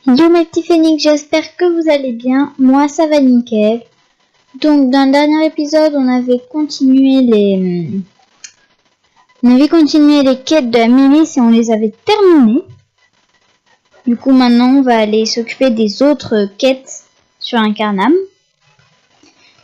Yo mes petits phénix, j'espère que vous allez bien. Moi ça va nickel. Donc dans le dernier épisode on avait continué les quêtes de la milice et on les avait terminées. Du coup maintenant on va aller s'occuper des autres quêtes sur Incarnam.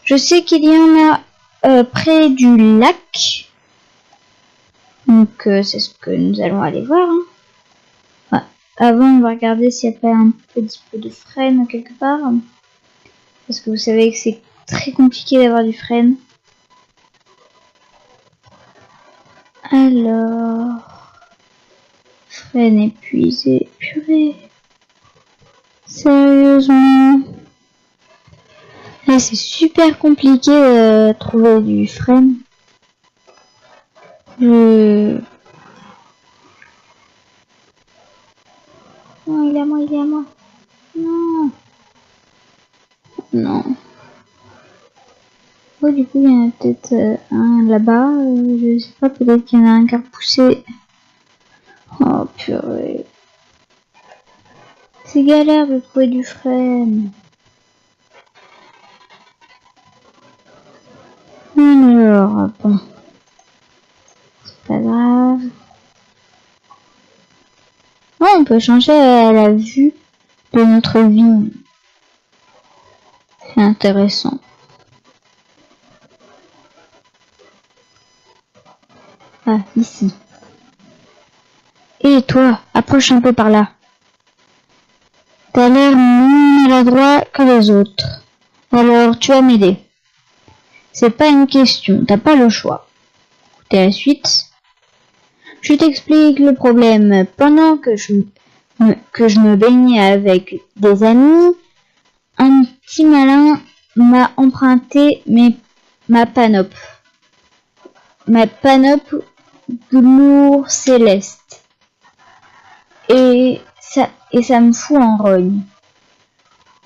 Je sais qu'il y en a près du lac. Donc c'est ce que nous allons aller voir. Ouais. Avant on va regarder s'il n'y a pas un petit peu de frêne quelque part. Parce que vous savez que c'est très compliqué d'avoir du frêne. Alors... frêne épuisé. Purée. Sérieusement. Là c'est super compliqué de trouver du frêne. Non, il est à moi. Non. Oh, du coup, il y en a peut-être un là-bas. Je sais pas, peut-être qu'il y en a un qui a repoussé. Oh, purée. C'est galère de trouver du frêne. Alors, bon. C'est pas grave. Oh, on peut changer la vue de notre vie. C'est intéressant. Ah, ici. Et toi, approche un peu par là. T'as l'air moins maladroit que les autres. Alors, tu vas m'aider. C'est pas une question, t'as pas le choix. Écoutez la suite. Je t'explique le problème. Pendant que je me baignais avec des amis, un petit malin m'a emprunté ma panope. Ma panope glour céleste. Et ça me fout en rogne.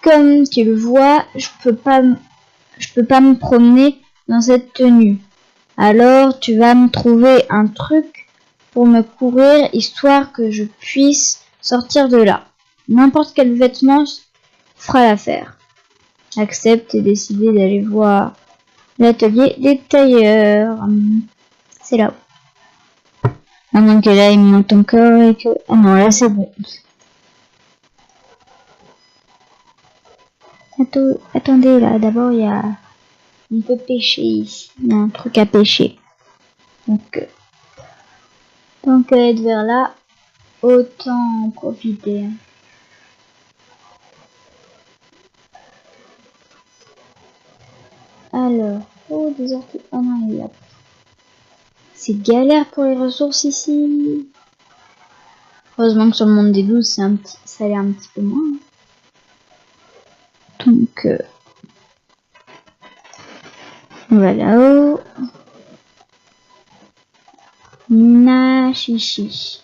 Comme tu le vois, je peux pas me promener dans cette tenue. Alors tu vas me trouver un truc pour me couvrir, histoire que je puisse sortir de là. N'importe quel vêtement fera l'affaire. Accepte et décide d'aller voir l'atelier des tailleurs. C'est là-haut. À moins que là il me monte encore et que... Ah non, là c'est bon. Attendez, là, d'abord il y a... On peut pêcher ici. Il y a un truc à pêcher. Donc, tant qu'à être vers là, autant en profiter. Alors, oh, des orties. Oh non, il y a... C'est galère pour les ressources ici. Heureusement que sur le monde des 12, ça a l'air un petit peu moins. Donc, on va là-haut. Nachichi.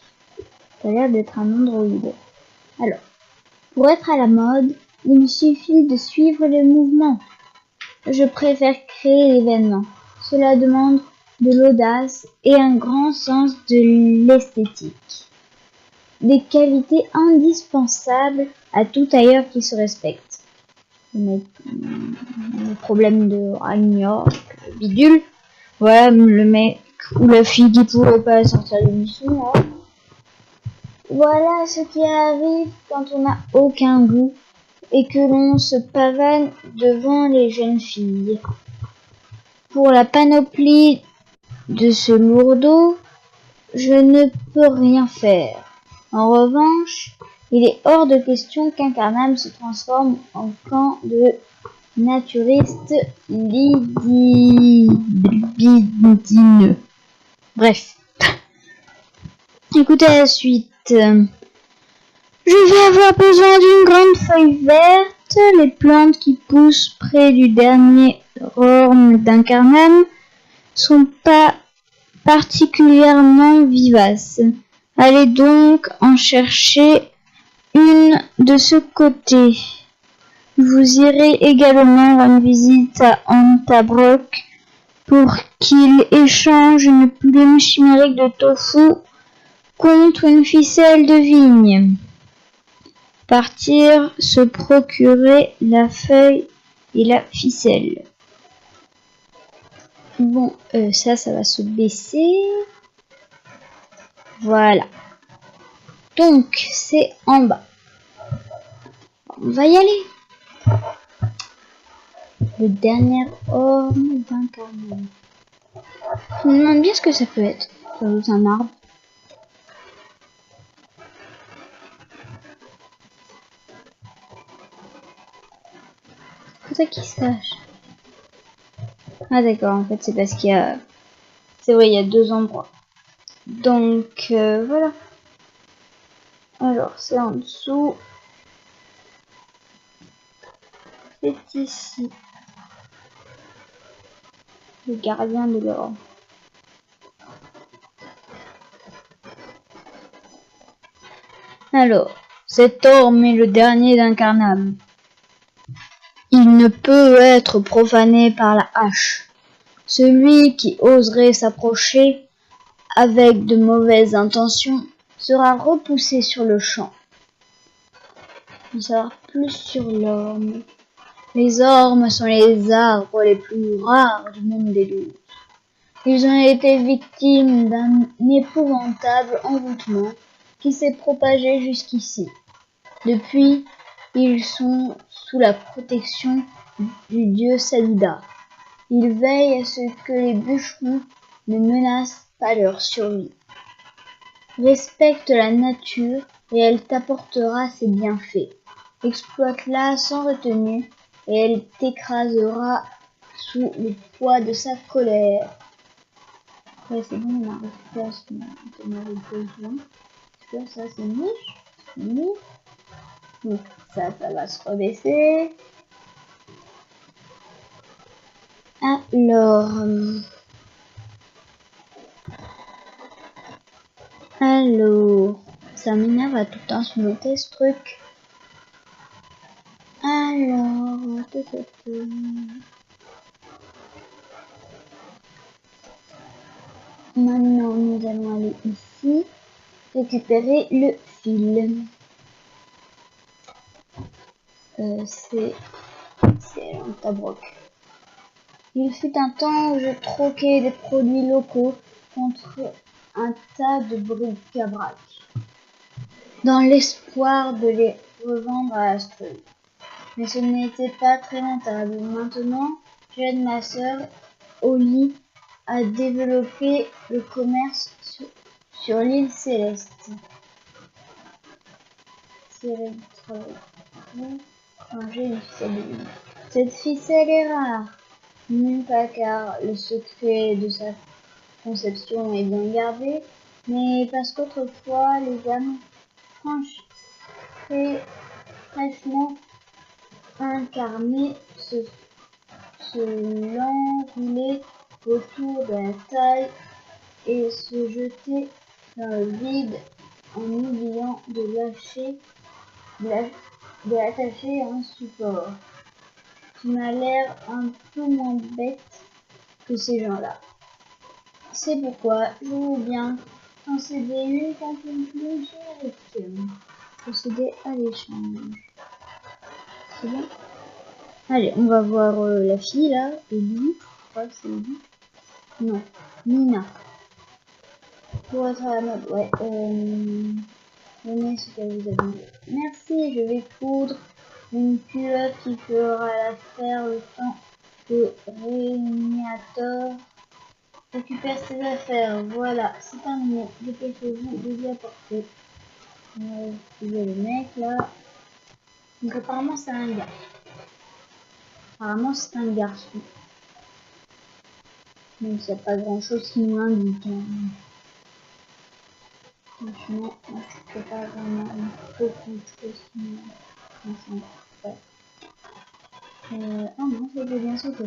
Ça a l'air d'être un androïde. Alors, pour être à la mode, il me suffit de suivre le mouvement. Je préfère créer l'événement. Cela demande de l'audace et un grand sens de l'esthétique. Des qualités indispensables à tout tailleur qui se respecte. Le problème de Ragnarok, bidule. Voilà le mec ou la fille qui pourrait pas sortir de mission. Hein. Voilà ce qui arrive quand on n'a aucun goût et que l'on se pavane devant les jeunes filles. Pour la panoplie de ce lourdeau, je ne peux rien faire. En revanche, il est hors de question qu'Incarnam se transforme en camp de naturistes libidineux. Bref. Écoutez la suite. Je vais avoir besoin d'une grande feuille verte. Les plantes qui poussent près du dernier orme d'Incarnam sont pas particulièrement vivaces. Allez donc en chercher une de ce côté. Vous irez également rendre visite à Antabrok pour qu'il échange une plume chimérique de tofu contre une ficelle de vigne. Partir, se procurer la feuille et la ficelle. Bon, ça va se baisser. Voilà. Donc, c'est en bas. On va y aller. Le dernier orme d'un carnet. Je me demande bien ce que ça peut être. Ça doit être un arbre. Faudrait qu'il sache. Ah d'accord, en fait c'est parce qu'il y a... C'est vrai, il y a 2 endroits. Donc voilà. Alors c'est en dessous. C'est ici. Le gardien de l'or. Alors, cet orme est le dernier d'incarnable. Il ne peut être profané par la hache. Celui qui oserait s'approcher avec de mauvaises intentions sera repoussé sur le champ. On savoir plus sur l'orme. Les ormes sont les arbres les plus rares du monde des loups. Ils ont été victimes d'un épouvantable envoûtement qui s'est propagé jusqu'ici. Depuis, ils sont sous la protection du dieu Salida. Ils veillent à ce que les bûcherons ne menacent pas leur survie. Respecte la nature et elle t'apportera ses bienfaits. Exploite-la sans retenue et elle t'écrasera sous le poids de sa colère. Ouais, c'est bon, on arrive plus à ce qu'on avait besoin. Parce que ça, c'est niche. Donc, ça va se rebaisser. Alors, ça m'énerve à tout le temps se noter ce truc. Alors, maintenant nous allons aller ici, récupérer le fil. C'est un tabroc. Il fut un temps où je troquais des produits locaux contre un tas de bric-à-brac, dans l'espoir de les revendre à Astrud. Mais ce n'était pas très rentable. Maintenant, j'aide ma sœur Oli à développer le commerce sur l'île Céleste. Cette ficelle est rare, non pas car le secret de sa conception est bien gardé, mais parce qu'autrefois les âmes fraîchement incarnées se l'enroulaient autour de la taille et se jetaient dans le vide en oubliant de l'attacher à un support. Tu m'as l'air un peu moins bête que ces gens-là. C'est pourquoi je veux bien t'en céder une contre une plus générique. Procéder à l'échange. C'est bon? Allez, on va voir la fille là, Ellie. Je crois que c'est Ellie. Non, Nina. Pour être à la mode, ouais. Donnez ce que vous avez dit. Merci, je vais coudre une culotte qui fera l'affaire le temps que Régnator récupère ses affaires. Voilà, c'est terminé. Dépêchez-vous de lui apporter. Vous trouvez le mec là. Donc apparemment c'est un gars. Apparemment c'est un garçon. Donc il n'y a pas grand chose qui nous l'indique. Hein. Franchement, moi je trouve pas vraiment beaucoup de choses qui nous indiquent. Ouais. Oh non, ça veut bien sauter.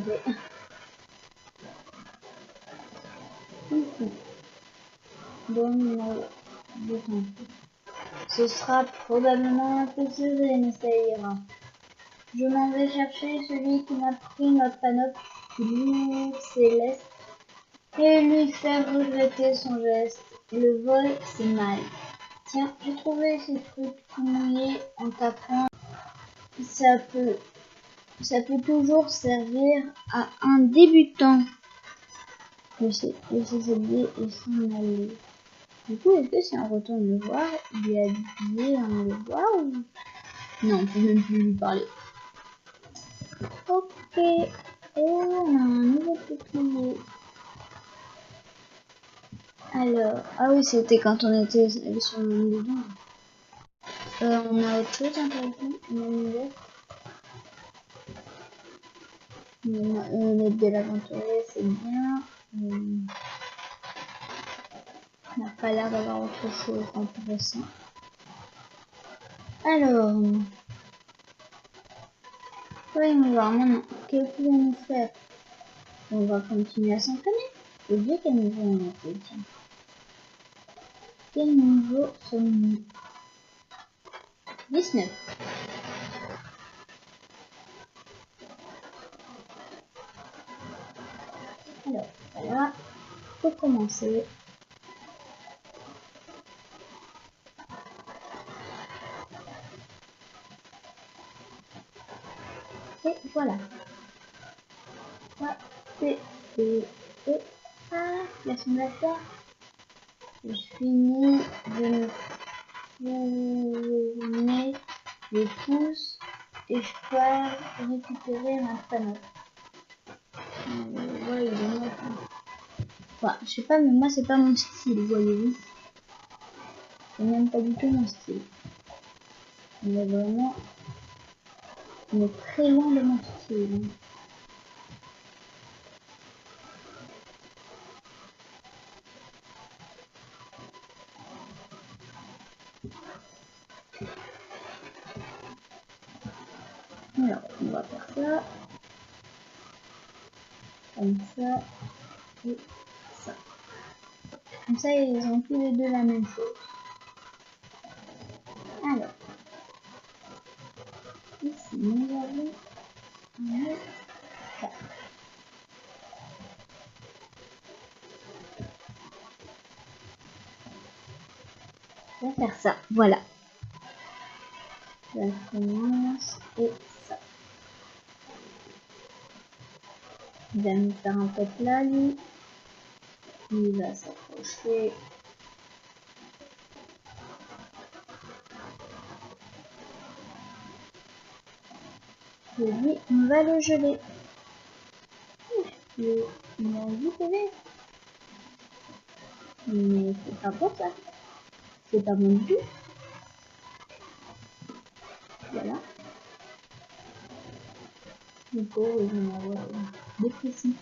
Bon, ce sera probablement un peu serré, mais ça ira. Je m'en vais chercher celui qui m'a pris notre panoplie céleste et lui faire regretter son geste. Le vol, c'est mal. Tiens, j'ai trouvé ces trucs tout mouillés en tapant. Ça peut toujours servir à un débutant de s'aider et s'en aller. Du coup, est-ce que si on retourne le voir, il est habillé, on le voit ou... Non, on peut même plus lui parler. Ok, et on a un nouveau bouclier. Alors, ah oui, c'était quand on était sur le monde dedans. On a autre chose intéressant, on a une lettre. L'aide de l'aventurier, c'est bien. On n'a pas l'air d'avoir autre chose d'intéressant. Alors, voyons voir maintenant. Que pouvons-nous faire? On va continuer à s'entraîner. Je veux dire quel niveau on a fait, tiens. Quel niveau sommes-nous? 19. Alors, voilà. Pour commencer. Et voilà. A, P, E, E, A. Leçon de la terre. Je finis de me tourner les pouces et je peux récupérer ma panneau. Ouais, il est mort. Enfin, je sais pas, mais moi c'est pas mon style, voyez-vous. C'est même pas du tout mon style. Mais vraiment, on est très loin de mon style. Alors, on va faire ça. Comme ça. Et ça. Comme ça, ils ont tous les deux la même chose. Alors. Ici, nous avons un ça. On va faire ça. Voilà. Ça commence et ça. Il va nous faire un pet là, lui. Il va s'approcher. Et lui, on va le geler. Il a 8 PV. Mais c'est pas bon ça. C'est pas bon du tout. Voilà. Du coup, ils vont avoir dépressif.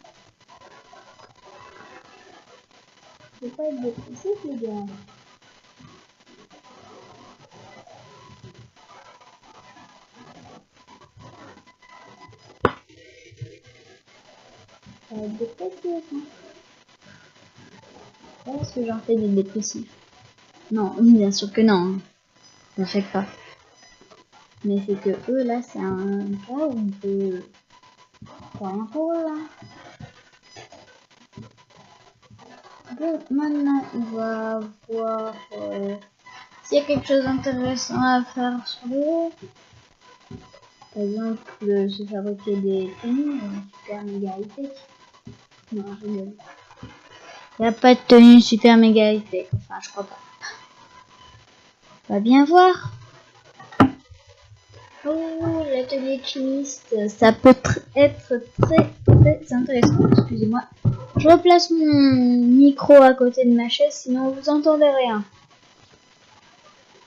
Faut pas être dépressif, les gars. Ça va être dépressif, hein. Est-ce que j'en fais des dépressifs? Non, bien sûr que non. Hein. J'en fais pas. Mais c'est que eux, là, c'est un cas où on peut... rien pour eux, hein. Bon, maintenant, on va voir s'il y a quelque chose d'intéressant à faire sur le haut. Par exemple, se fabriquer des tenues super méga high-tech. Non, je rigole. Il n'y a pas de tenue super méga high-tech. Enfin, je crois pas. On va bien voir. Oh, l'atelier chimiste, ça peut être très intéressant. Excusez-moi. Je replace mon micro à côté de ma chaise, sinon vous entendez rien.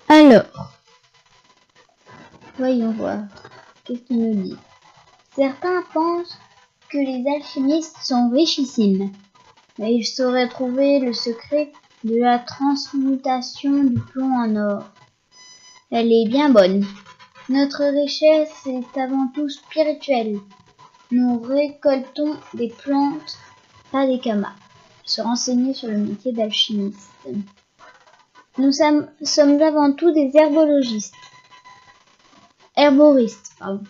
Alors, voyons voir. Qu'est-ce qu'il nous dit? Certains pensent que les alchimistes sont richissimes, mais ils sauraient trouver le secret de la transmutation du plomb en or. Elle est bien bonne. Notre richesse est avant tout spirituelle. Nous récoltons des plantes, pas des camas. Se renseigner sur le métier d'alchimiste. Nous sommes avant tout des herboristes. Pardon.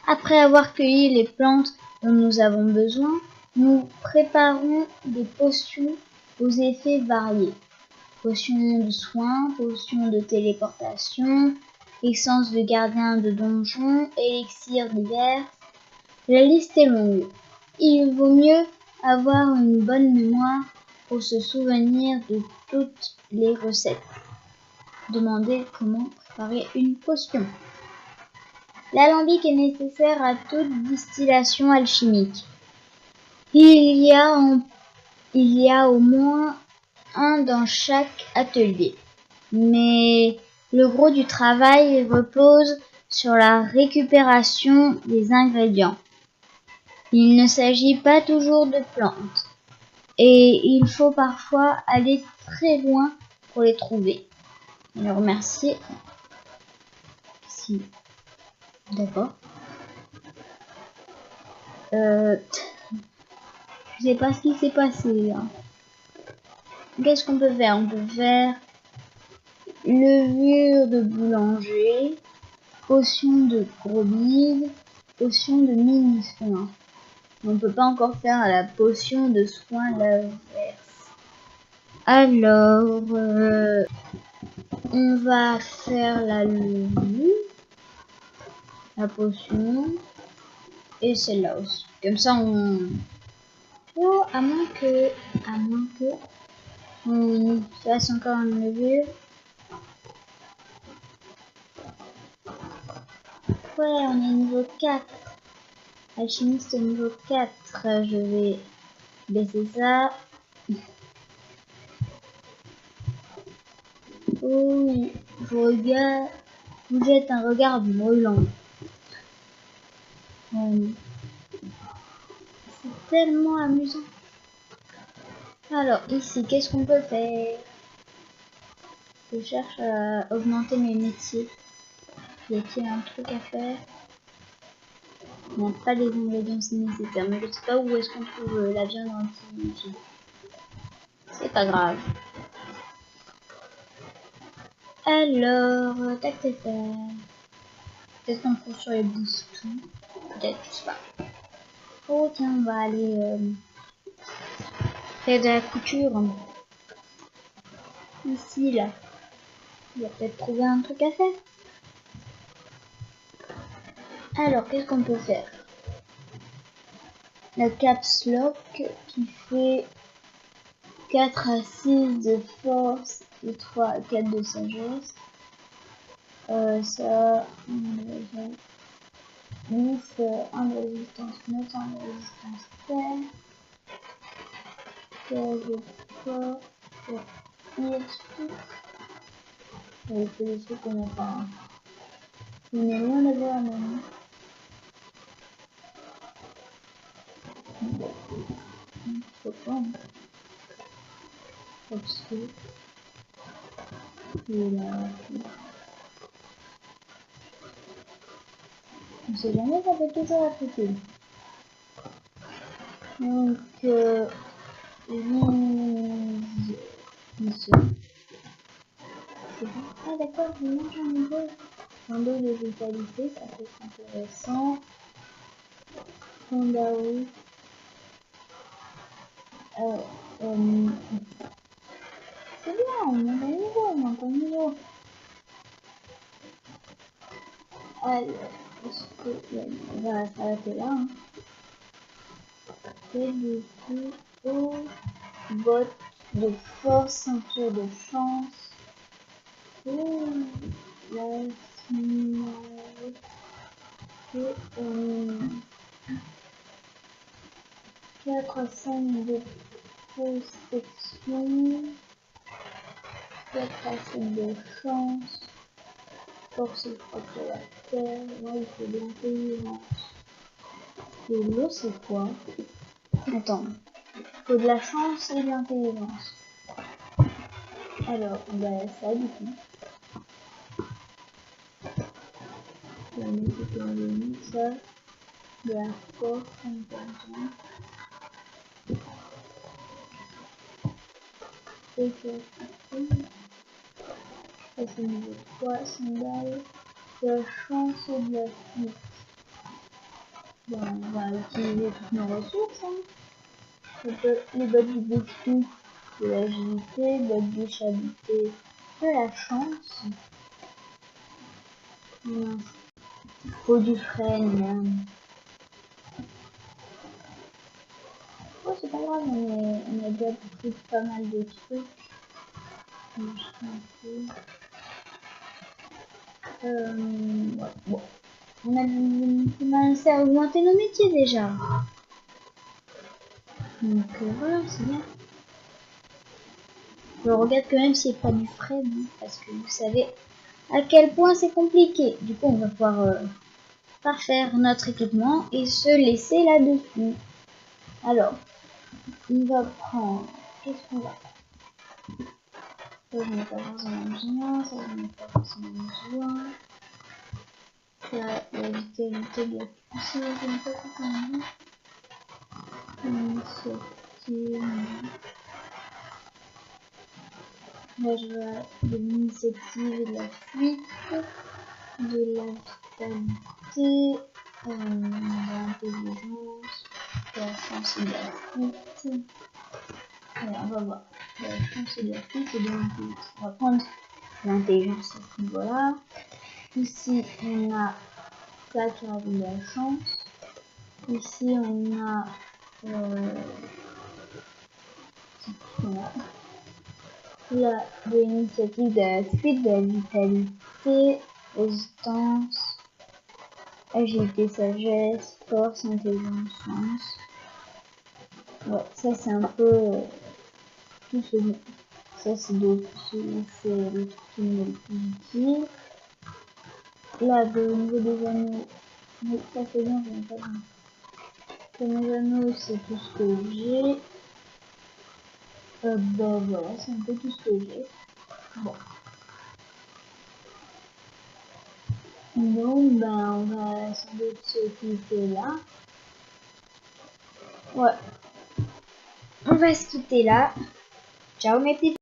Après avoir cueilli les plantes dont nous avons besoin, nous préparons des potions aux effets variés. Potion de soin, potion de téléportation, essence de gardien de donjon, élixir d'hiver. La liste est longue. Il vaut mieux avoir une bonne mémoire pour se souvenir de toutes les recettes. Demandez comment préparer une potion. L'alambic est nécessaire à toute distillation alchimique. Il y a au moins un dans chaque atelier. Mais le gros du travail repose sur la récupération des ingrédients. Il ne s'agit pas toujours de plantes, et il faut parfois aller très loin pour les trouver. Alors merci. Si. D'accord. Je sais pas ce qui s'est passé là. Qu'est-ce qu'on peut faire? On peut faire levure de boulanger, potion de gros bide, potion de mini-soin. On peut pas encore faire la potion de soin l'inverse. Alors, on va faire la levure, la potion et celle-là aussi. Comme ça, on... Oh, à moins que on fasse encore une levure. Ouais, on est niveau 4. Alchimiste niveau 4. Je vais baisser ça. Oh oui, vous jette un regard brûlant. C'est tellement amusant. Alors ici, qu'est-ce qu'on peut faire? Je cherche à augmenter mes métiers. Y a-t-il un truc à faire? On n'a pas les ingrédients nécessaires, mais je sais pas où est-ce qu'on trouve la viande anti-vie. C'est pas grave. Alors, tac tac tac. Peut-être qu'on trouve sur les boostons. Peut-être, je sais pas. Oh tiens, on va aller faire de la couture. Ici, là. On va peut-être trouver un truc à faire. Alors, qu'est-ce qu'on peut faire? La caps lock qui fait 4 à 6 de force et 3 à 4 de sagesse. Ça, bouffe 1 de résistance neutre, 1 de résistance terre. 15 de force, IHP. C'est des trucs qu'on n'a pas. Il n'y a rien à voir maintenant. Faut pas. Parce que on sait jamais, ça peut toujours appliquer. Donc, ah d'accord, je mange un niveau 22 de vitalité, ça peut être intéressant. Fondaoui. C'est bien, on monte un niveau, Alors, est-ce que on va s'arrêter là, hein. Et du coup, oh, bottes de force, ceinture de chance. Oh, la finale. Et 4 à 5 de prospection. 4 à 5 de chance. Force et frappe à la terre. Ouais, il faut de l'intelligence. Et l'eau, c'est quoi? Attends. Il faut de la chance et de l'intelligence. Alors, bah, ça du coup. Ça, de la force, intelligence. Et que ça c'est niveau 3, sandales. De la chance et de la fuite. Bon, on va utiliser toutes nos ressources, hein. Les bottes du bouclier, de l'agilité, de la déchabilité, de la chance. Non. Faut du frein. Oh, c'est pas grave, on a déjà pris pas mal de trucs. Ouais, bon. On a commencé à augmenter nos métiers déjà. Donc voilà, c'est bien. Je regarde quand même s'il n'y a pas du frais, bon, parce que vous savez à quel point c'est compliqué. Du coup, on va pouvoir parfaire notre équipement et se laisser là-dessus. Alors, on va prendre... Qu'est-ce qu'on va prendre? Ça, je n'ai pas forcément besoin. Ça, je n'ai pas forcément besoin. La vitalité de la poussière, je n'ai pas forcément besoin. Initiative. Là, je vois de l'initiative et de la fuite, de la vitalité, de l'intelligence, de la chance et de la fuite. Alors, on va voir. De la chance et de la fuite et de l'intelligence. On va prendre l'intelligence à ce niveau-là. Ici, on a ça qui a de la chance. Ici, on a là, de l'initiative, de la fuite, de la vitalité, résistance, agilité, sagesse, force, intelligence, chance. Ouais, ça c'est un peu tout ce. Ça c'est le truc qui me le plus utile. Là, au niveau des anneaux, mais ça c'est bien, j'en ai pas besoin. Pour mes anneaux, c'est tout ce que j'ai. Ben voilà, c'est un peu tout ce que j'ai. Bon. Donc, ben, on va sans doute se quitter là. Ouais. On va se quitter là. Ciao mes petits.